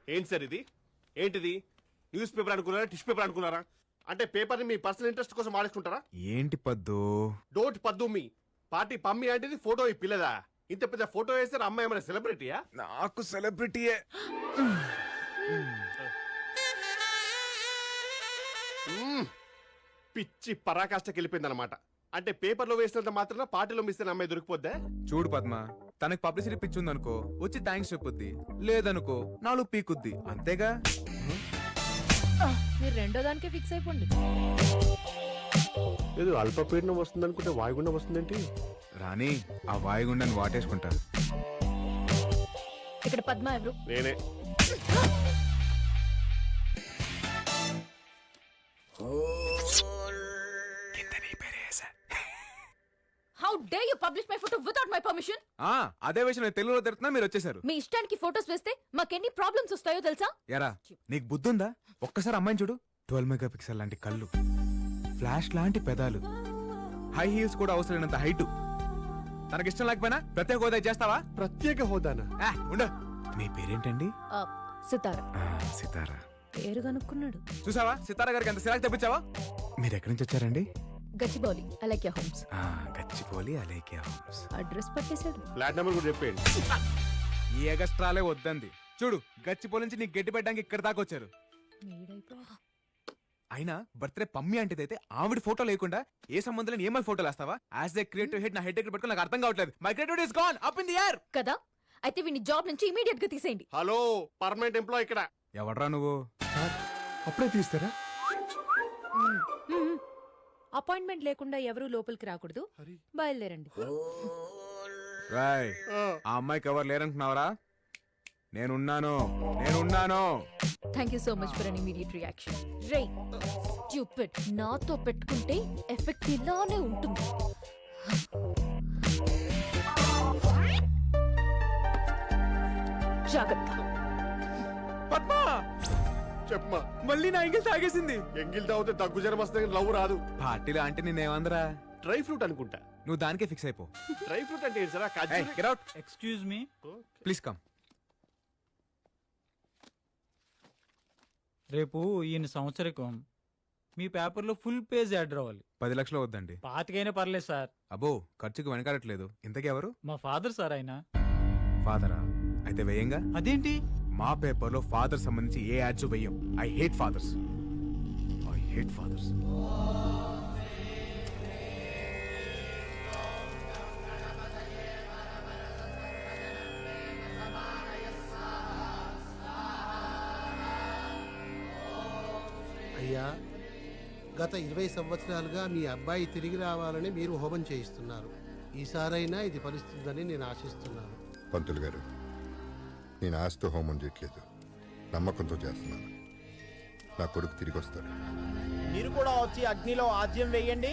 ఏంటి సార్ ఇది? ఏంటిది? న్యూస్ పేపర్ అనుకున్నారా, టిష్యూ పేపర్ అనుకున్నారా? అంటే పేపర్ని మీ పర్సనల్ ఇంట్రెస్ట్ కోసం వాడేసుకుంటారా? ఏంటి పద్దు? డోంట్ పద్దు మీ పార్టీ పమ్మి అంటే ఫోటో ఈ పిల్లదా? ఇంత పెద్ద ఫోటో వేస్తే అమ్మాయి ఏమైనా సెలబ్రిటీయా? నాకు సెలబ్రిటీయే. పిచ్చి పరాకాష్ఠకి వెళ్ళిపోయింది అనమాట. అంటే పేపర్లో వేసినంత మాత్రం పార్టీలో మిస్ అమ్మాయి దొరికిపోద్దా? చూడు పద్మ, తనకి పబ్లిసిటీ పిచ్చి ఉందనుకో వచ్చి థ్యాంక్స్ చెప్పుద్ది, లేదనుకో నాలుగు పీకుద్ది, అంతేగా. మీరు రెండో దానికే ఫిక్స్ అయిపోండి. ఏదో అల్పపీడనం వస్తుంది అనుకుంటే వాయుగుండం వస్తుందేంటి? రాణి, ఆ వాయుగుండాన్ని వాటేసుకుంటా. ఇక్కడ పద్మ ఎవరు? నేనే. How day you publish my photo without my permission? అదే విషయం నేను తెలుగులో తిడుతున్నా, మీరు వచ్చేసారు. మీ ఇష్టానికి ఫోటోస్ వేస్తే మాకెన్ని ప్రాబ్లమ్స్ వస్తాయో తెలుసా? ఎరా, నీకు బుద్ధుందా? ఒక్కసారి అమ్మాయిని చూడు. 12 మెగాపిక్సెల్ లాంటి కళ్ళు, ఫ్లాష్ లాంటి పెదాలు, హై హీల్స్ కూడా అవసరం లేనంత హైట్. తనకిష్టం లేకపోయినా ప్రత్యేక హోదా చేస్తావా? ప్రత్యేక హోదానా? ఉండు. మీ పేరేంటండి? సితారా. సితారా పేరు కనుక్కున్నాడు. చూసావా, సితారా గారికి ఎంత సిరాకు తెప్పించావా? మీరు ఎక్కడి నుంచి వచ్చారండి? Gachibowli Alaikya homes. Gachibowli Alaikya homes. Address పట్టేశాడు. ఫ్లాట్ నెంబర్ కూడా చెప్పేయండి. ఈ ఎగస్ట్రాలే వద్దంది. చూడు, గచ్చిబౌలి నుంచి నీకు గట్టి పెట్టడానికి ఇక్కడ దాకా వచ్చారు. అయినా బర్త్డే పమ్మి అంటేదైతే ఆవిడ ఫోటో లేకుండా ఏ సంబంధం లేని ఏమై ఫోటోలు వేస్తావా? యాజ్ ఏ క్రియేటివ్ హెడ్ నా హెడ్ దగ్గర పెట్టుకుని నాకు అర్థం కావట్లేదు. My creativity is gone up in the air కదా. అయితే వీని జాబ్ నుంచి ఇమీడియట్ గా తీసేయండి. హలో, పర్మనెంట్ ఎంప్లాయ్ ఇక్కడ. ఎవడ్రా నువ్వు? అప్పుడే తీస్తారా? అపాయింట్మెంట్ లేకుండా ఎవరు లోపలికి రాకూడదు. బయలుదేరండి. రాయ్, ఆ అమ్మాయికి ఎవరు లేరంటున్నావరా? నేనున్నాను. Thank you so much for an immediate reaction. Ray stupid, నాతో పెట్టుకుంటే ఎఫెక్ట్ ఇలానే ఉంటుంది. జాగ్రత్త. పద్మా, చెప్పమా. మళ్ళీ నా ఎంగిల్ తాగేసింది. ఎంగిల్ తాగితే దగ్గు జ్వరం వస్తుంది, లవ్ రాదు. పార్టీలో అంటే నేనేమందరా? డ్రై ఫ్రూట్ అనుకుంటా. నువ్వు దానికే ఫిక్స్ అయిపో. డ్రై ఫ్రూట్ అంటే ఏంటి sir? Get out. Excuse me, please come. రేపు ఈయన సంవత్సరికం. మీ పేపర్లో ఫుల్ పేజ్ యాడ్ రావాలి. 10 లక్షలు వద్దండి. పాతికైనా పర్లేదు సార్. అబ్బో, ఖర్చుకు వెనకాడట్లేదు. ఇంతకీ ఎవరు? మా ఫాదర్ సార్ ఆయన. ఫాదరా? అయితే వేయంగా. అదేంటి? మా పేపర్లో ఫాదర్ సంబంధించి ఏ యాడ్స్ వేయం. I hate fathers. అయ్యా, గత 20 సంవత్సరాలుగా మీ అబ్బాయి తిరిగి రావాలని మీరు హోమం చేయిస్తున్నారు. ఈసారైనా ఇది ఫలిస్తుందని నేను ఆశిస్తున్నాను. పంతులు గారు, నేను ఆస్తి హోమం చేయట్లేదు, నమ్మకంతో చేస్తున్నాను. నా కొడుకు తిరిగి వస్తాడు. మీరు కూడా వచ్చి అగ్నిలో ఆజ్యం వేయండి.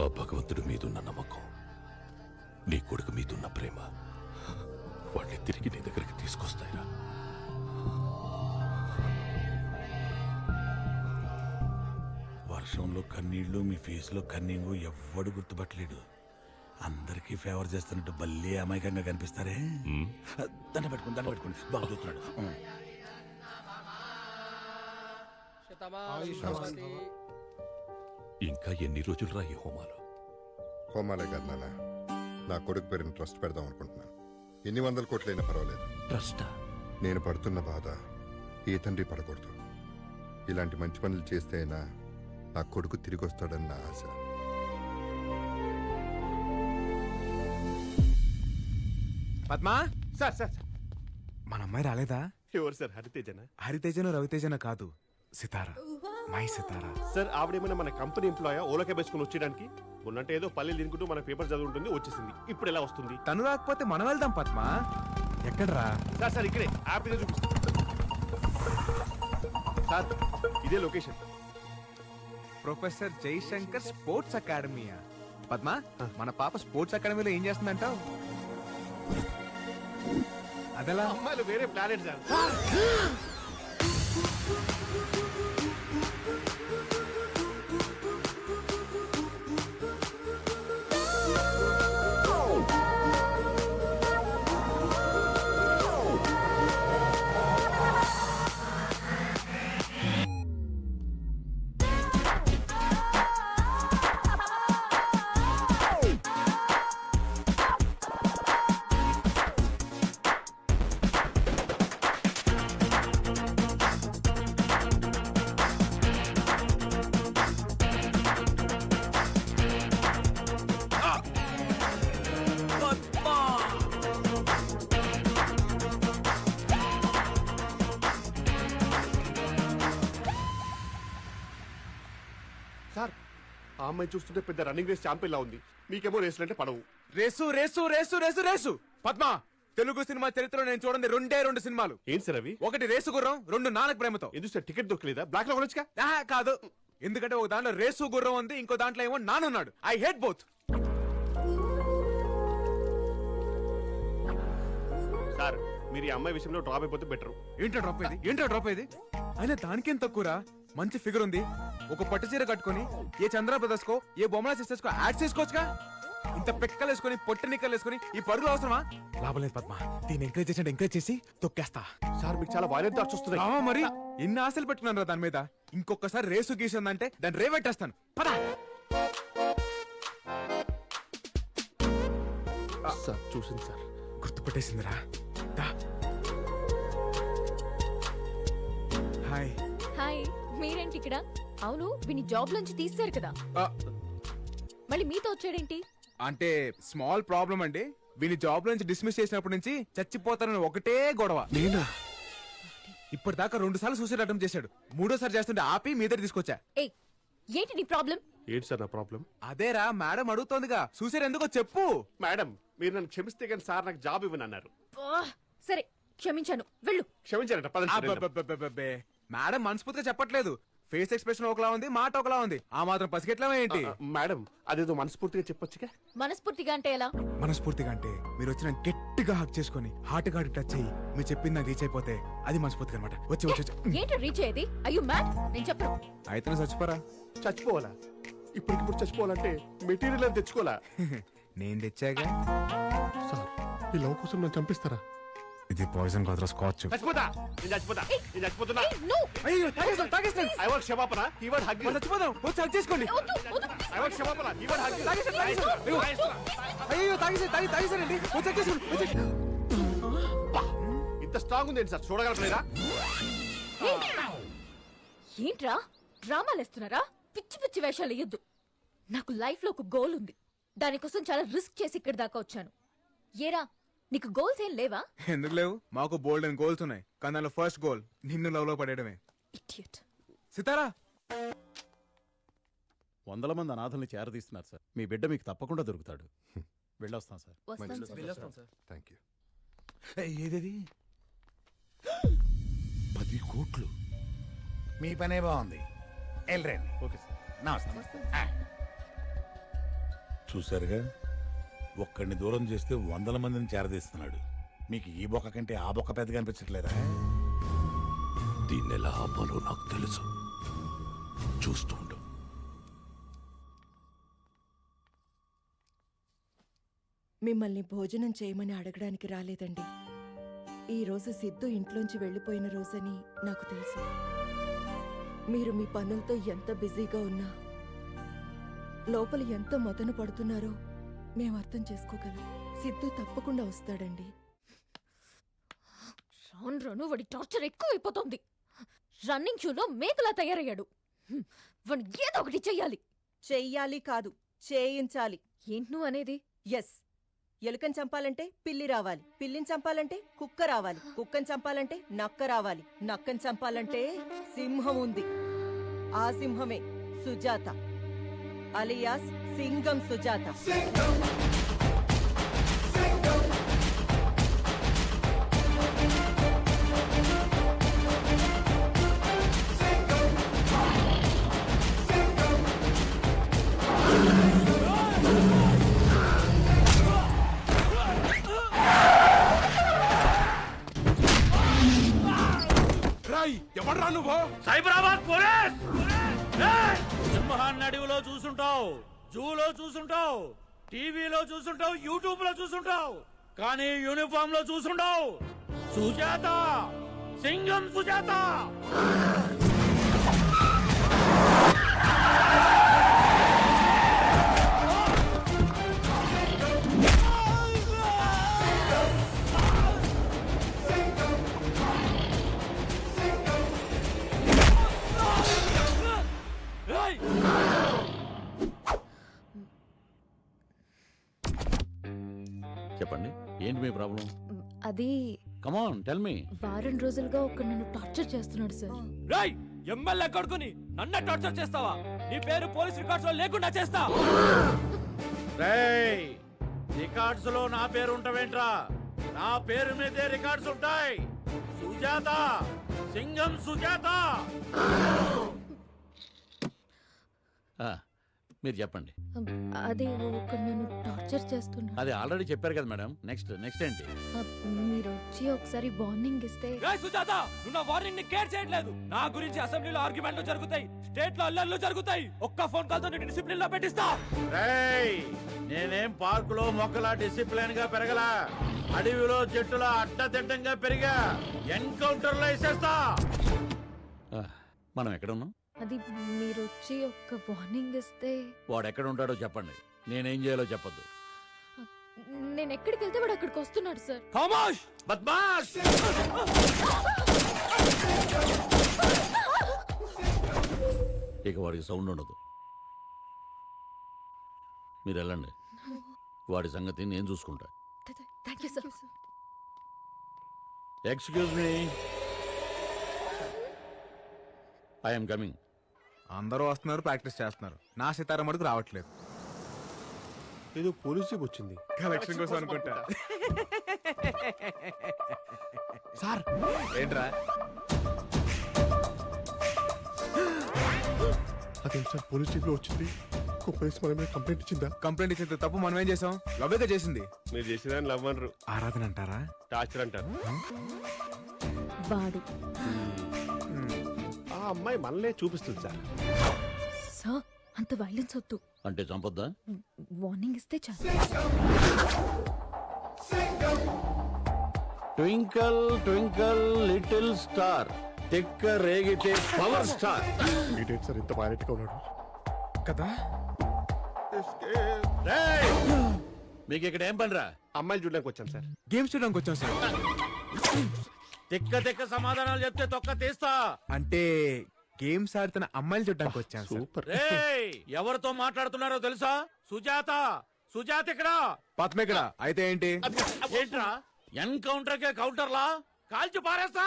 ఆ భగవంతుడి మీదున్న నమ్మకం, నీ కొడుకు మీదున్న ప్రేమ వాళ్ళని తిరిగి నీ దగ్గరికి తీసుకొస్తాయిరా. వర్షంలో కన్నీళ్లు, మీ ఫేస్లో కన్నీళ్ళు ఎవ్వడు గుర్తుపట్టలేడు. అందరికీ ఫేవర్ చేస్తున్నట్టు భలే అమాయకంగా కనిపిస్తారే. దండ పెట్టుకోండి, బాగా చూస్తున్నాడు. ఇంకా ఎన్ని రోజులు రా ఈ హోమాలు? హోమాలే కాదు నాన్న, నా కొడుకు పేరుని ట్రస్ట్ పెడదాం అనుకుంటున్నాను. ఎన్ని 100 కోట్లైనా పర్వాలేదు. ట్రస్టా? నేను పడుతున్న బాధ ఏ తండ్రి పడకూడదు. ఇలాంటి మంచి పనులు చేస్తే అయినా నా కొడుకు తిరిగి వస్తాడని నా ఆశ. పద్మా, సార్ మన అమ్మాయి రాలేదా? ఎవరు సార్? హరితేజనా? హరితేజను రవితేజన కాదు, సితారా. My Sitara. సార్, ఆవిడేమైనా మన కంపెనీ ఎంప్లాయా? ఓలకే వేసుకుని వచ్చేయడానికి? ఉన్నట్టు ఏదో పల్లెలు తినుకుంటూ మన పేపర్ చదువుంటుంది, వచ్చేసింది. ఇప్పుడు ఎలా వస్తుంది? తను రాకపోతే మనం వెళ్దాం పద్మా. ఎక్కడరా? సార్ ఇక్కడే యాప్ మీద చూపిస్తా సార్. ఇదే లొకేషన్. ప్రొఫెసర్ జయశంకర్ స్పోర్ట్స్ అకాడమీయా? పద్మా, మన పాప స్పోర్ట్స్ అకాడమీలో ఏం చేస్తుందంటావు? అదెలా? అమ్మాయిలు వేరే ప్లానెట్ సార్. ఆ అమ్మాయి చూస్తుంటే పెద్ద రన్నింగ్ రేస్ ఛాంపియన్ లా ఉంది. మీకేమో రేసులు అంటే పడవు. Race race race race race Padma, Telugu cinema చరిత్రలో నేను చూడండి రెండు సినిమాలు. ఏంటి సార్ అవి? ఒకటి రేసు గుర్రం, రెండు నాన్నకు ప్రేమతో. ఎందుకు సార్ టికెట్ దొరకలేదా? బ్లాక్ లో కొనొచ్చుగా. కాదు, ఎందుకంటే ఒక దాంట్లో రేసు గుర్రం ఉంది, ఇంకో దాంట్లో ఏమో నానున్నాడు. I hate both. సార్ మీరు ఈ అమ్మాయి విషయంలో డ్రాప్ అయిపోతే బెటర్. ఏంటో డ్రాప్ అయ్యేది అయినా దానికేం తక్కువరా. మంచి ఫిగర్ ఉంది, ఒక పట్టు చీర కట్టుకొని ఏ చంద్ర బ్రదర్స్ కో ఏ బొమ్మల సిస్టర్స్ కో యాడ్ చేసుకోవచ్చుగా. ఇంత పెక్కలు వేసుకొని పొట్టి నిక్కలు వేసుకొని ఈ పరుగులు అవసరమా? లాభం లేదు పద్మ, దీన్ని ఎంకరేజ్ చేసి తొక్కేస్తా. సార్ మీకు చాలా వైలెంట్ థాట్స్ వస్తున్నాయి. మరి ఎన్ని ఆశలు పెట్టుకున్నాను రా దాని మీద. ఇంకొకసారి రేసు గీసిందంటే దాన్ని రేవెట్టేస్తాను. పద. సార్ చూసింది సార్. గుర్తుపట్టేసిందిరా. హాయ్. హాయ్, మీరేంటి ఇక్కడ? అవును, విని జాబ్ నుంచి తీస్తారు కదా, మళ్ళీ మీతో వచ్చాడేంటి? అంటే స్మాల్ ప్రాబ్లం అండి. వీని జాబ్ నుంచి డిస్మిస్ చేసినప్పటి నుంచి చచ్చిపోతానని ఒకటే గొడవ. నేనా? ఇప్పటిదాకా 2 సార్లు సూసైడ్ అటెంప్ట్ చేశాడు. 3ఓసారి చేస్తుంటే ఆపి మీ దగ్గర తీసుకొచ్చా. ఏయ్, ఏంటి నీ ప్రాబ్లం? ఏంటి సార్ నా ప్రాబ్లం? అదేరా మేడం అడుగుతోందిగా, సూసైడ్ ఎందుకో చెప్పు. మేడం మీరు నన్ను క్షమిస్తే కానీ సార్ నాకు జాబ్ ఇవ్వను అన్నారు. సరే క్షమించాను, వెళ్ళు. క్షమించారట. పదండి సార్, వెళ్దాం. అబ్బబ్బబ్బబ్బబ్బే. మేడం మనస్ఫూర్తిగా చెప్పట్లేదు. ఫేస్ ఎక్స్ప్రెషన్ ఒకలా ఉంది, మాట ఒకలా ఉంది. ఆ మాత్రం పసిగెట్లా ఏంటి? మేడం అదేదో మనస్ఫూర్తిగా చెప్పొచ్చుగా. మనస్ఫూర్తిగా అంటే ఎలా? మనస్ఫూర్తిగా అంటే మీరు వచ్చిన గట్టిగా హక్ చేసుకొని హార్ట్ హార్ట్ టచ్ అయ్యి మీరు చెప్పింది నాకు రీచ్ అయిపోతే అది మనస్ఫూర్తిగా అనమాట. వచ్చి ఏంటి రీచ్ అయ్యేది? అయ్యో మ్యాడ్, నేను చెప్పను. అయితే నువ్వు చచ్చిపోరా. చచ్చిపోవాలా? ఇప్పటికిప్పుడు చచ్చిపోవాలంటే మెటీరియల్ అని తెచ్చుకోవాలా? నేను తెచ్చాగా. సార్ ఈ లవ్ కోసం నన్ను చంపిస్తారా? ఇది పాయిజన్ కాదురా, స్కాచ్. చచ్చిపోతా. నేను చచ్చిపోతున్నా. అయ్యో తాగేస్తాను. I want క్షమాపణ. He want hug. చచ్చిపోదాం. వచ్చి హక్ చేసుకోండి. I want క్షమాపణ. He want hug. అయ్యో తాగేసానండి. వచ్చి హక్ చేసుకోండి. ఇంత స్ట్రాంగ్ ఉంది సార్, చూడగలరా? ఏంట్రా డ్రామాలు వేస్తున్నారా? పిచ్చి పిచ్చి వేషాలు వేయొద్దు. నాకు లైఫ్ లో ఒక గోల్ ఉంది, దానికోసం చాలా రిస్క్ చేసి ఇక్కడి దాకా వచ్చాను. ఏరా నీకు గోల్స్ ఏం లేవా? ఎందుకు లేవు? మాకు బోల్డ్ అండ్ గోల్స్ ఉన్నాయి, కానీ దానిలో ఫస్ట్ గోల్ నిన్ను లవ్ లో పడేయడమే. ఇడియట్. సితారా, 100 మంది అనాథల్ని చేరదీస్తున్నారు సార్. మీ బిడ్డ మీకు తప్పకుండా దొరుకుతాడు. వెళ్ళొస్తాం సార్. వస్తాం సార్. Thank you. ఏదేది 10 కోట్లు. మీ పనే బాగుంది. వెళ్ళరండి. Okay sir. నమస్తే. చూసారుగా, ఒక్కడిని దూరం చేస్తే 100 మందిని చేరదీస్తున్నాడు. మీకు ఈ బొక్క కంటే ఆ బొక్క పెద్దగా అనిపించట్లేదా? దీన్ని ఎలా ఆపాలో నాకు తెలుసు. చూస్తూ ఉండు. మిమ్మల్ని భోజనం చేయమని అడగడానికి రాలేదండి. ఈ రోజు సిద్ధు ఇంట్లోంచి వెళ్ళిపోయిన రోజని నాకు తెలుసు. మీరు మీ పనులతో ఎంత బిజీగా ఉన్నా లోపల ఎంత మదన పడుతున్నారో మేము అర్థం చేసుకోగలం. సిద్ధు తప్పకుండా వస్తాడండి. రాను రాను వాడి టార్చర్ ఎక్కువైపోతుంది. రన్నింగ్ షూలో మేకలా తయారయ్యాడు. వాడిని ఏదో ఒకటి చెయ్యాలి. చెయ్యాలి కాదు, చేయించాలి. ఏంటి నువ్వు అనేది? ఎస్. ఎలుకని చంపాలంటే పిల్లి రావాలి, పిల్లిని చంపాలంటే కుక్క రావాలి, కుక్కని చంపాలంటే నక్క రావాలి, నక్కని చంపాలంటే సింహం ఉంది. ఆ సింహమే సుజాత, అలియాస్ సింగం సుజాత. ఎవడ్రా నువ్వు? సైబరాబాద్ పోలీస్. సింహాన్ని అడవిలో చూసుంటావు, జూలో చూసుంటావు, టీవీలో చూసుంటావు, యూట్యూబ్ లో చూసుంటావు, కానీ యూనిఫామ్ లో చూసుంటావు. సుజాత, సింగం సుజాత. చెప్పండి, ఏంటి మీ ప్రాబ్లం? అది కమాన్ టెల్ మీ. వారం రోజులుగా ఒక నన్ను టార్చర్ చేస్తున్నాడు సార్. ఎమ్మెల్యే కొడుకుని నన్ను టార్చర్ చేస్తావా? నీ పేరు పోలీస్ రికార్డ్స్ లో లేకుండా చేస్తా. రేయ్, రికార్డ్స్ లో నా పేరు ఉంటావేంట్రా? నా పేరు మీదే రికార్డ్స్ ఉంటాయి. సుజాత, సింగం సుజాత. మీరు చెప్పండి. అదే ఒకడు నన్ను టార్చర్ చేస్తున్నా. అది ఆల్రెడీ చెప్పారు కదా మేడం. నెక్స్ట్ ఏంటి? మీరు వచ్చి ఒకసారి వార్నింగ్ ఇస్తే. సుజాత, నువ్వు నా వార్నింగ్ ని కేర్ చేయట్లేదు. నా గురించి అసెంబ్లీలో ఆర్గ్యుమెంట్లు జరుగుతాయి, స్టేట్ లో అల్లర్లు జరుగుతాయి. ఒక్క ఫోన్ కాల్ తో నేను డిసిప్లిన్ లో పెట్టిస్తా. నేనేం పార్క్ లో మొక్కలా డిసిప్లిన్ గా పెరగలా, అడవిలో చెట్టులా అడ్డదిడ్డంగా పెరిగా. ఎన్కౌంటర్ లో వేసేస్తా. మనం ఎక్కడ ఉన్నాం? అది మీరు వచ్చి ఒక వార్నింగ్ ఇస్తే. వాడు ఎక్కడ ఉంటాడో చెప్పండి, నేనేం చేయాలో చెప్పొద్దు. నేను ఎక్కడికి వెళ్తే వాడు అక్కడికి వస్తున్నాడు సార్. ఖామోష్, బద్మాష్. ఇక వాడికి సౌండ్ ఉండదు. మీరు వెళ్ళండి, వాడి సంగతి నేను చూసుకుంటా. Thank you sir. Excuse me, I'm coming. అందరూ వస్తున్నారు, ప్రాక్టీస్ చేస్తున్నారు. నా సితార మటుకు రావట్లేదు. ఏదో పోలీస్ జీప్ వచ్చింది. కలెక్షన్ కోసం అనుకుంటా. సార్ ఏంట్రా? అదేంటి సార్ పోలీస్ జీప్ లో వచ్చింది? పోలీస్ మన మీద కంప్లైంట్ ఇచ్చిందా? కంప్లైంట్ ఇచ్చింది తప్పు మనం ఏం చేసాం? లవ్వేగా చేసింది. మీరు చేసేదాన్ని లవ్ అనరు, ఆరాధన అంటారా? టార్చర్ అంటారు. వాడు ఆ అమ్మాయి మనలే చూపిస్తుంది సార్. సార్ అంత వైలెన్స్ వద్దు. అంటే చంపొద్దా? వార్నింగ్ ఇస్తే చాలు. ట్వింకల్ ట్వింకల్ లిటిల్ స్టార్, తిక్క రేగితే పవర్ స్టార్. ఇదేంటి సార్ ఇంత వైలెంట్ గా ఉన్నాడు కదా? మీకు ఇక్కడ ఏం పనిరా? అమ్మాయిలు చూడడానికి వచ్చాను సార్. గేమ్స్ చూడడానికి వచ్చాం సార్. తిక్క తిక్క సమాధానాలు చెప్తే తొక్క తీస్తా. అంటే గేమ్స్ ఆడుతున్న అమ్మాయిలు చూడడానికి వచ్చాం సార్. సూపర్. ఎవరితో మాట్లాడుతున్నారో తెలుసా? సుజాత, సుజాత ఇక్కడ. పద్మ ఇక్కడ. అయితే ఏంటి? ఏంట్రా ఎన్కౌంటర్ కే కౌంటర్లా కాల్చి పారేస్తా.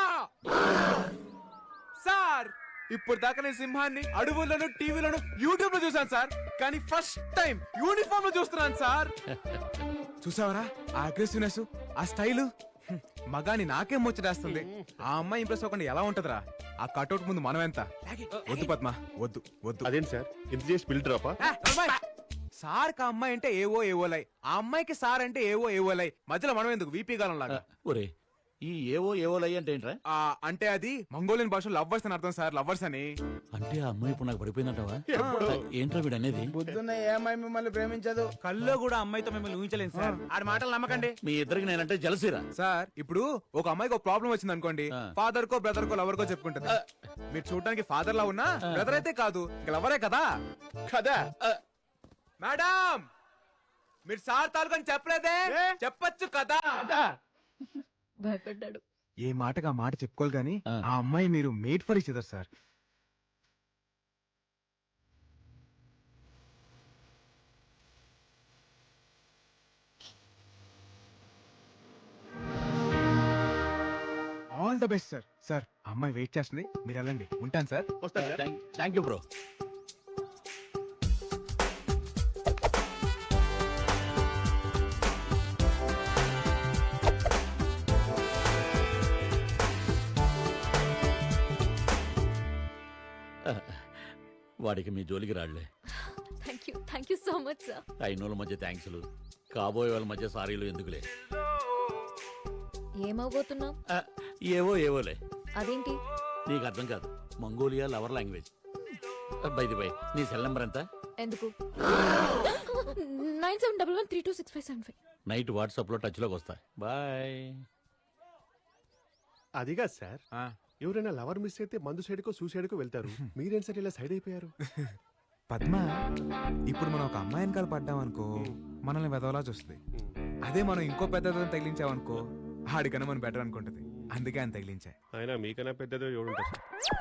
సార్ ఇప్పుడు దాకా నేను సింహాన్ని అడవుల్లోను, టీవీలోను, యూట్యూబ్ లో చూసాను సార్. కానీ ఫస్ట్ టైం యూనిఫామ్ లో చూస్తున్నాను సార్. చూసావరా ఆ అగ్రెసివ్నెస్, ఆ స్టైల్? మగాని నాకేం ముచ్చటేస్తుంది. ఆ అమ్మాయి ఇంప్రెస్ అవ్వకుండా ఎలా ఉంటదిరా? ఆ కట్అవుట్ ముందు మనం ఎంత? వద్దు పద్మ, వద్దు వద్దు. అదేంటి సార్ ఇంత చేసి బిల్ డ్రాపా? సార్ కా అమ్మాయి అంటే ఏవో ఏవోలై, ఆ అమ్మాయికి సార్ అంటే ఏవో ఏవోలై. మధ్యలో మనం ఎందుకు వీపీ గాలం లాగా? ఒరే, ఈ ఏవో ఏవోలై అంటే ఏంట్రా? అంటే అది మంగోలియన్ భాషలో లవ్వర్స్ అని అర్థం సార్. లవ్వర్స్ అని. అంటే ఆ అమ్మాయి ఇప్పుడు నాకు పడిపోయిందంటావా? ఏంట్రా వీడు అనేది? పొద్దున్న ఏ అమ్మాయి మిమ్మల్ని ప్రేమించదు. కల్లో కూడా అమ్మాయితో మిమ్మల్ని ఊహించలేదు సార్. ఆడి మాటలు నమ్మకండి. మీ ఇద్దరికి నేనంటే జలసిరా. సార్ ఇప్పుడు ఒక అమ్మాయికి ఒక ప్రాబ్లం వచ్చింది అనుకోండి, ఫాదర్ కో బ్రదర్ కో లవర్ కో చెప్పుకుంటది. మీరు చూడడానికి ఫాదర్ లా ఉన్నా బ్రదర్ అయితే కాదు, ఇంకా లవరే కదా. కదా మేడం మీరు సార్ తాలూకని చెప్పలేదే? చెప్పొచ్చు కదా. భయపడ్డాడు. ఏ మాటగా మాట చెప్పుకోవాలి గాని ఆ అమ్మాయి మీరు made for each other sir. All the best sir. Sir అమ్మాయి వెయిట్ చేస్తుంది, మీరు వెళ్ళండి. ఉంటాను సార్. వస్తాను సార్. Thank you bro. వాడికి మీ జోలికి రాళ్లే. Thank you so much sir. అయినోళ్ళ మధ్య థ్యాంక్స్లు, కాబోయే వాళ్ళ మధ్య సారీలు ఎందుకులే. ఏమవబోతున్నాం? ఏవో ఏవోలే. అదేంటి? నీకు అర్థం కాదు. Mongolia lover language. బై నీ సెల్ నెంబర్ ఎంత? ఎందుకు? 9711326575. నైట్ వాట్సాప్ లో టచ్ లోకి వస్తా. బాయ్. అదిగా సార్, ఎవరైనా లవర్ మిస్ అయితే మందు సైడ్ కో సూసైడ్ కో వెళ్తారు. మీరేం సార్ ఇలా సైడ్ అయిపోయారు? పద్మ, ఇప్పుడు మనం ఒక అమ్మాయి వెనకాల పడ్డామనుకో మనల్ని వెదవలా చూస్తుంది. అదే మనం ఇంకో పెద్దదని తగిలించామనుకో ఆడికన్నా మనం బెటర్ అనుకుంటది. అందుకే ఆయన తగిలించా. అయినా మీకన్నా పెద్దదో ఎవడుంటారు సార్.